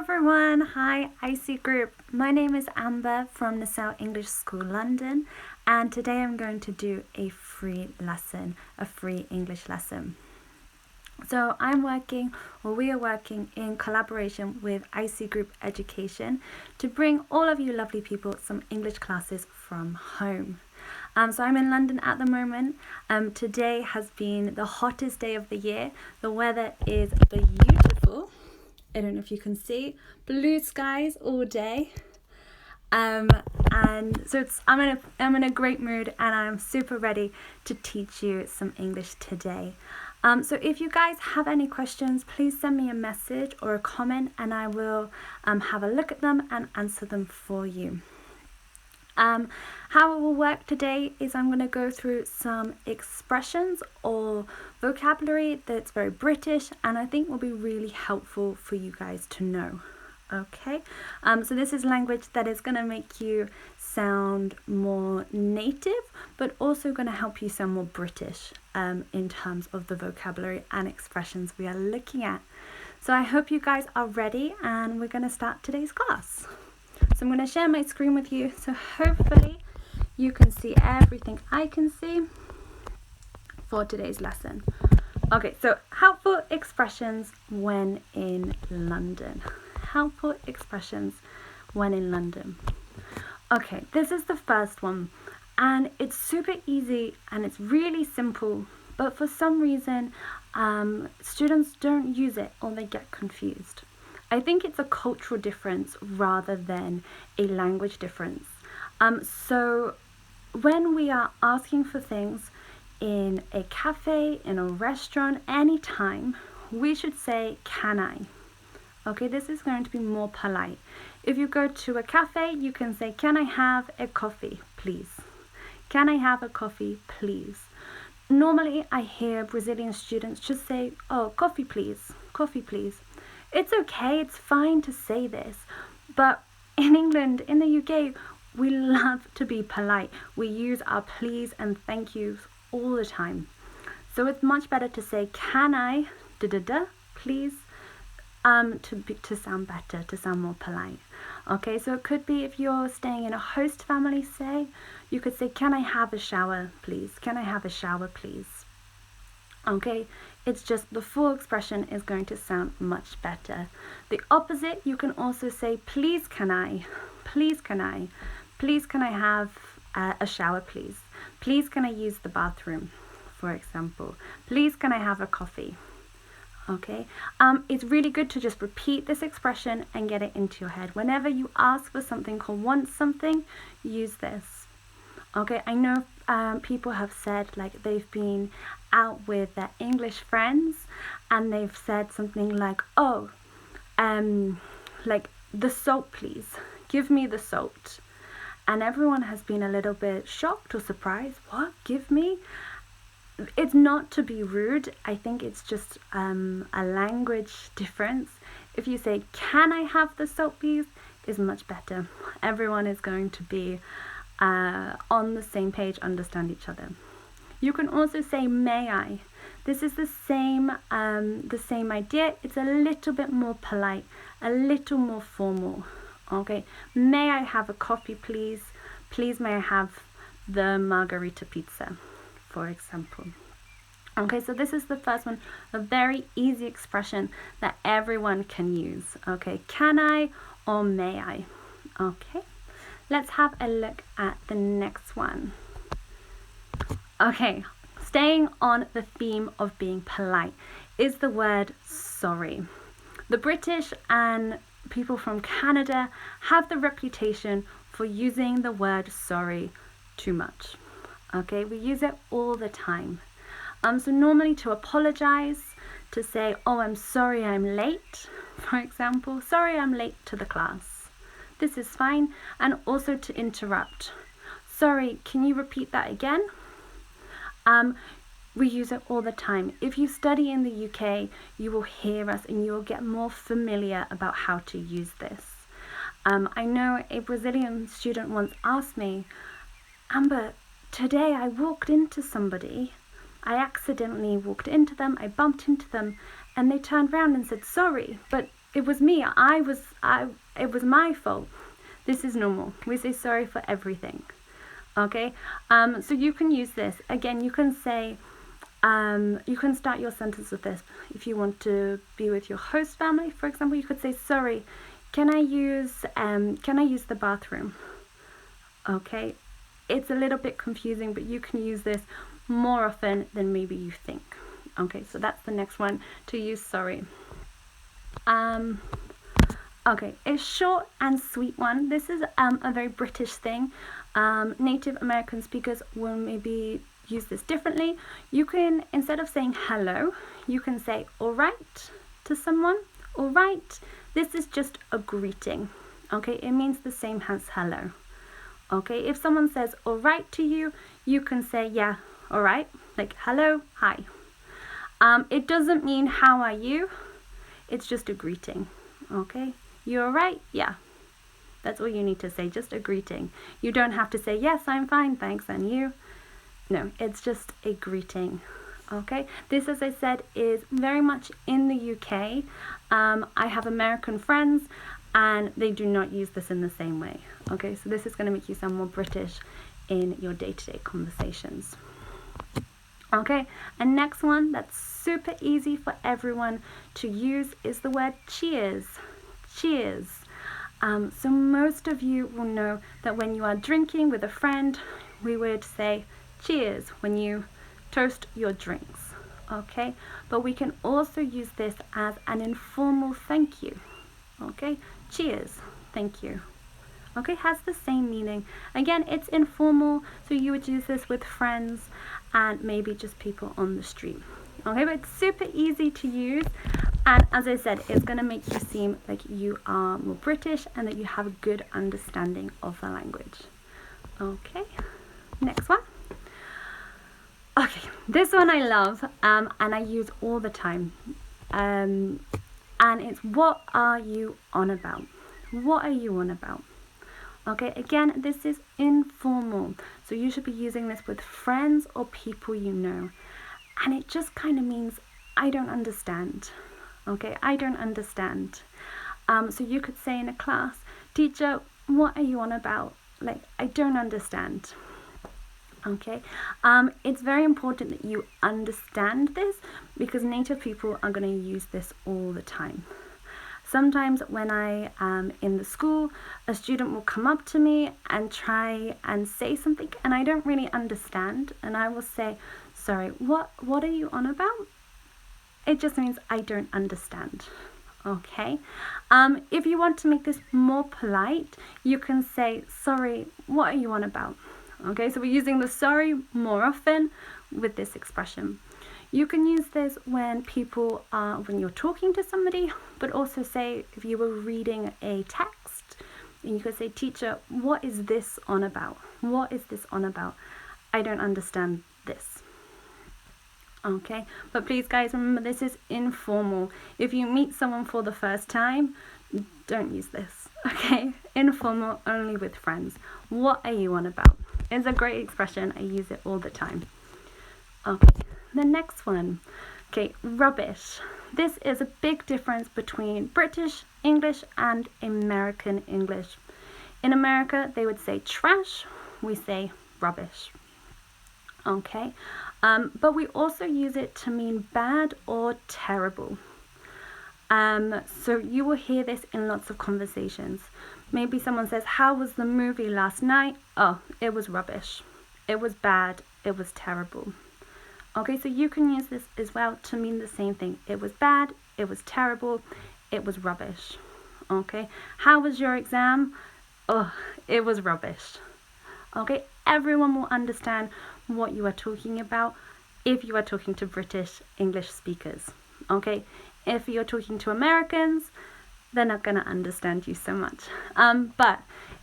everyone, hi IC Group. My name is Amber from Nassau English School London, and today I'm going to do a free English lesson. So we are working in collaboration with IC Group Education to bring all of you lovely people some English classes from home. So I'm in London at the moment. Today has been the hottest day of the year. The weather is beautiful. I don't know if you can see, blue skies all day. And so I'm in a great mood, and I'm super ready to teach you some English today. So if you guys have any questions, please send me a message or a comment, and I will have a look at them and answer them for you. How it will work today is I'm going to go through some expressions or vocabulary that's very British, and I think will be really helpful for you guys to know. Okay, so this is language that is going to make you sound more native, but also going to help you sound more British in terms of the vocabulary and expressions we are looking at. So I hope you guys are ready, and we're going to start today's class. So I'm going to share my screen with you, so hopefully you can see everything I can see for today's lesson. Okay, so helpful expressions when in London. Helpful expressions when in London. Okay, this is the first one, and it's super easy and it's really simple, but for some reason students don't use it or they get confused. I think it's a cultural difference rather than a language difference. So when we are asking for things in a cafe, in a restaurant, anytime, we should say, can I? Okay, this is going to be more polite. If you go to a cafe, you can say, can I have a coffee, please? Can I have a coffee, please? Normally, I hear Brazilian students just say, oh, coffee, please. Coffee, please. It's okay, it's fine to say this, but in England, in the UK, we love to be polite. We use our please and thank yous all the time. So it's much better to say, can I, please, to sound better, to sound more polite. Okay, so it could be if you're staying in a host family, say, you could say, can I have a shower, please? Can I have a shower, please? Okay, it's just the full expression is going to sound much better. The opposite, you can also say, please can I? Please can I? Please can I have a shower, please? Please can I use the bathroom, for example? Please can I have a coffee? Okay, it's really good to just repeat this expression and get it into your head. Whenever you ask for something or want something, use this. Okay, I know people have said like they've been out with their English friends and they've said something like, oh, like the salt, please. Give me the salt. And everyone has been a little bit shocked or surprised. What? Give me? It's not to be rude. I think it's just a language difference. If you say, can I have the salt, please, is much better. Everyone is going to be on the same page, understand each other. You can also say, may I? This is the same idea. It's a little bit more polite, a little more formal. Okay, may I have a coffee, please? Please, may I have the margarita pizza, for example. Okay, so this is the first one, a very easy expression that everyone can use. Okay, can I or may I? Okay, let's have a look at the next one. Okay, staying on the theme of being polite is the word sorry. The British and people from Canada have the reputation for using the word sorry too much. Okay, we use it all the time. So normally to apologize, to say, oh, I'm sorry I'm late, for example, sorry I'm late to the class. This is fine. And also to interrupt. Sorry, can you repeat that again? We use it all the time. If you study in the UK, you will hear us and you will get more familiar about how to use this. I know a Brazilian student once asked me, Amber, today I walked into somebody. I accidentally walked into them, I bumped into them, and they turned around and said sorry, but it was me. It was my fault. This is normal. We say sorry for everything. Okay. So you can use this again. You can say, you can start your sentence with this. If you want to be with your host family, for example, you could say, sorry, can I use the bathroom? Okay. It's a little bit confusing, but you can use this more often than maybe you think. Okay, so that's the next one, to use sorry. Okay, a short and sweet one. This is a very British thing. Native American speakers will maybe use this differently. You can, instead of saying hello, you can say all right to someone. All right. This is just a greeting. Okay, it means the same as hello. Okay, if someone says all right to you, you can say yeah, all right, like hello, hi. It doesn't mean how are you. It's just a greeting. Okay, you all right? Yeah. That's all you need to say, just a greeting. You don't have to say yes, I'm fine, thanks, and you. No, it's just a greeting. Okay, this, as I said, is very much in the UK. I have American friends and they do not use this in the same way. Okay, so this is going to make you sound more British in your day-to-day conversations. Okay, and next one that's super easy for everyone to use is the word cheers. Cheers. So most of you will know that when you are drinking with a friend, we would say cheers when you toast your drinks. Okay, but we can also use this as an informal thank you. Okay, cheers, thank you. Okay, has the same meaning. Again, it's informal, so you would use this with friends and maybe just people on the street. Okay, but it's super easy to use, and as I said, it's going to make you seem like you are more British and that you have a good understanding of the language. Okay, next one. Okay, this one I love, and I use all the time, and it's what are you on about? What are you on about? Okay, again, this is informal, so you should be using this with friends or people you know, and it just kind of means I don't understand. Okay, I don't understand. So you could say in a class, teacher, what are you on about? Like, I don't understand. Okay, it's very important that you understand this because native people are going to use this all the time. Sometimes when I am in the school, a student will come up to me and try and say something and I don't really understand, and I will say, sorry, what are you on about? It just means I don't understand. Okay, if you want to make this more polite, you can say, sorry, what are you on about? Okay, so we're using the sorry more often with this expression. You can use this when you're talking to somebody, but also say if you were reading a text, and you could say, teacher, what is this on about? What is this on about? I don't understand this. Okay, but please guys, remember this is informal. If you meet someone for the first time, don't use this. Okay, informal, only with friends. What are you on about? It's a great expression. I use it all the time. Okay, the next one. Okay, rubbish. This is a big difference between British English and American English. In America, they would say trash. We say rubbish. Okay, but we also use it to mean bad or terrible. So you will hear this in lots of conversations. Maybe someone says, how was the movie last night? Oh, it was rubbish. It was bad. It was terrible. Okay, so you can use this as well to mean the same thing. It was bad. It was terrible. It was rubbish. Okay, how was your exam? Oh, it was rubbish. Okay, everyone will understand what you are talking about if you are talking to British English speakers. Okay, if you're talking to Americans, they're not going to understand you so much. But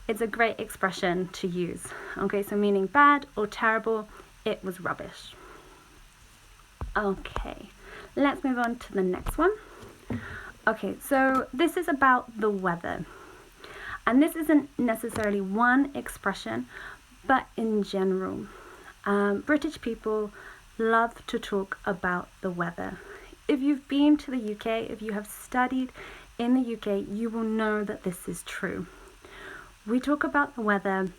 it's a great expression to use. Okay, so meaning bad or terrible, it was rubbish. Okay, let's move on to the next one. Okay, so this is about the weather. And this isn't necessarily one expression, but in general. British people love to talk about the weather. if you've been to the UK, if you have studied in the UK, you will know that this is true. We talk about the weather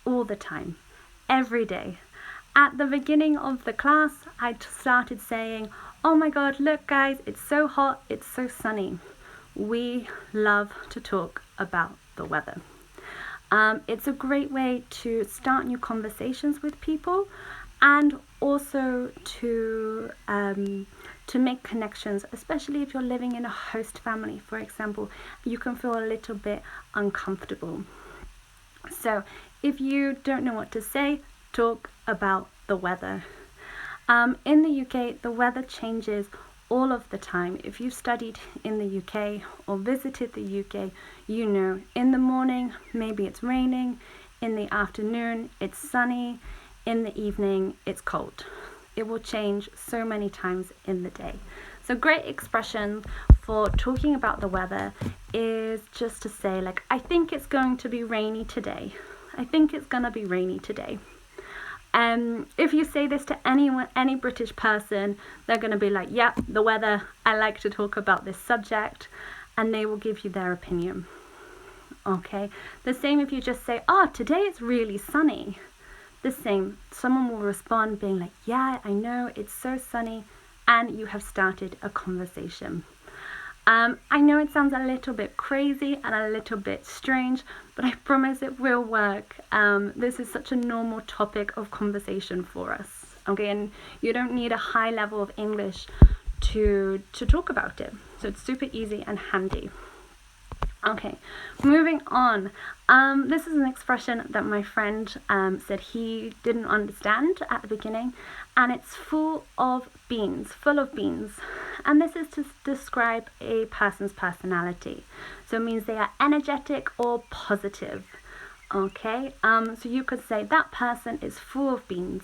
all the time, every day. At the beginning of the class, I started saying, oh my God, look guys, it's so hot, it's so sunny. We love to talk about the weather. It's a great way to start new conversations with people, and also to make connections, especially if you're living in a host family, for example. You can feel a little bit uncomfortable. So if you don't know what to say, talk about the weather. In the UK, the weather changes all of the time. If you've studied in the UK or visited the UK, you know in the morning maybe it's raining, in the afternoon it's sunny, in the evening it's cold. It will change so many times in the day. So great expression for talking about the weather is just to say, like, I think it's going to be rainy today. I think it's going to be rainy today. If you say this to any British person, they're going to be like, yeah, the weather, I like to talk about this subject, and they will give you their opinion. Okay, the same if you just say, oh, today it's really sunny. The same, someone will respond being like, yeah, I know, it's so sunny, and you have started a conversation. I know it sounds a little bit crazy and a little bit strange, but I promise it will work. This is such a normal topic of conversation for us. Okay, and you don't need a high level of English to talk about it. So it's super easy and handy. Okay, moving on. This is an expression that my friend said he didn't understand at the beginning, and it's full of beans. And this is to describe a person's personality. So it means they are energetic or positive. Okay, so you could say that person is full of beans.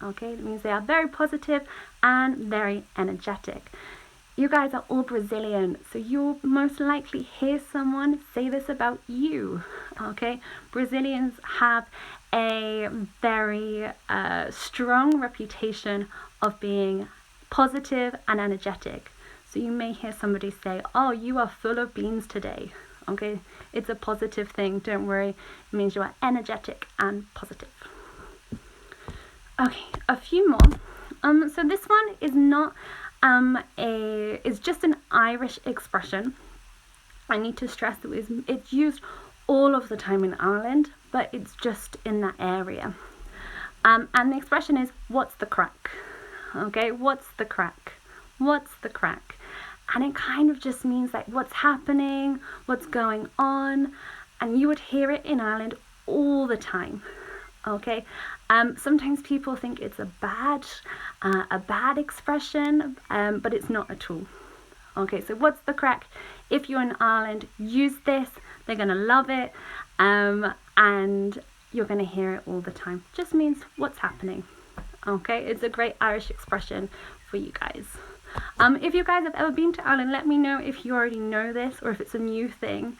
Okay, it means they are very positive and very energetic. You guys are all Brazilian, so you'll most likely hear someone say this about you. Okay, Brazilians have a very strong reputation of being positive and energetic. So you may hear somebody say, oh, you are full of beans today. Okay, it's a positive thing, don't worry. It means you are energetic and positive. Okay, a few more. So this one is not it's just an Irish expression. I need to stress that it's used all of the time in Ireland, but it's just in that area. And the expression is, what's the crack? Okay, what's the crack? What's the crack? And it kind of just means like what's happening, what's going on, and you would hear it in Ireland all the time. Okay, sometimes people think it's a bad expression, but it's not at all. Okay, so what's the crack? If you're in Ireland, use this. They're gonna love it, and you're gonna hear it all the time. Just means what's happening. Okay, it's a great Irish expression for you guys. If you guys have ever been to Ireland, let me know if you already know this or if it's a new thing.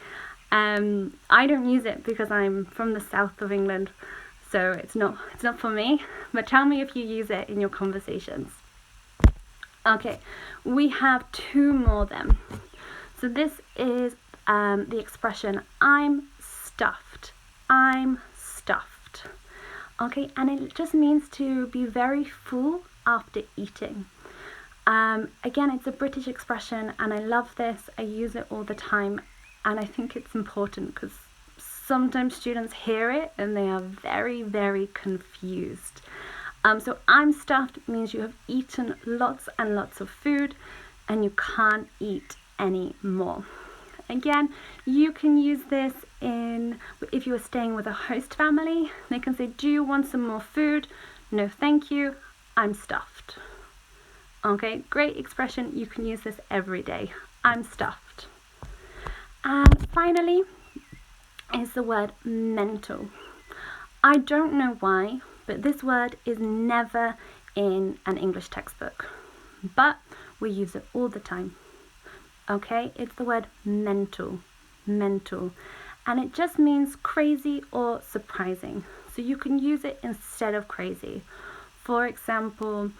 I don't use it because I'm from the south of England. So it's not for me, but tell me if you use it in your conversations. Okay, we have two more then. So this is the expression, I'm stuffed. I'm stuffed. Okay, and it just means to be very full after eating. Again, it's a British expression, and I love this. I use it all the time, and I think it's important because sometimes students hear it and they are very, very confused. So I'm stuffed means you have eaten lots and lots of food and you can't eat any more. Again, you can use this if you are staying with a host family. They can say, do you want some more food? No, thank you. I'm stuffed. Okay, great expression. You can use this every day. I'm stuffed. And finally, is the word mental. I don't know why, but this word is never in an English textbook, but we use it all the time. Okay, it's the word mental, and it just means crazy or surprising. So you can use it instead of crazy. For example,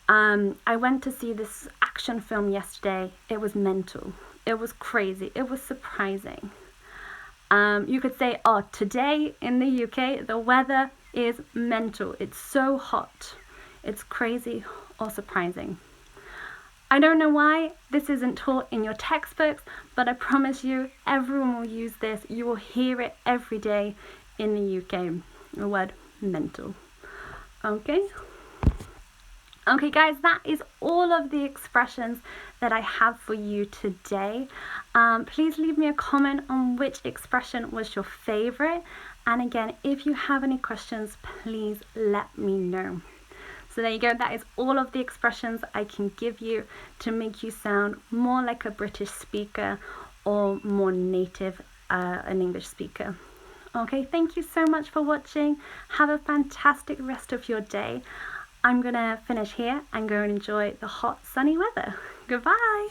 I went to see this action film yesterday. It was mental. It was crazy. It was surprising. You could say, oh, today in the UK, the weather is mental. It's so hot. It's crazy or surprising. I don't know why this isn't taught in your textbooks, but I promise you, everyone will use this. You will hear it every day in the UK. The word mental. Okay? Okay guys, that is all of the expressions that I have for you today. Please leave me a comment on which expression was your favorite. And again, if you have any questions, please let me know. So there you go, that is all of the expressions I can give you to make you sound more like a British speaker or more native, an English speaker. Okay, thank you so much for watching. Have a fantastic rest of your day. I'm going to finish here and go and enjoy the hot sunny weather. Goodbye.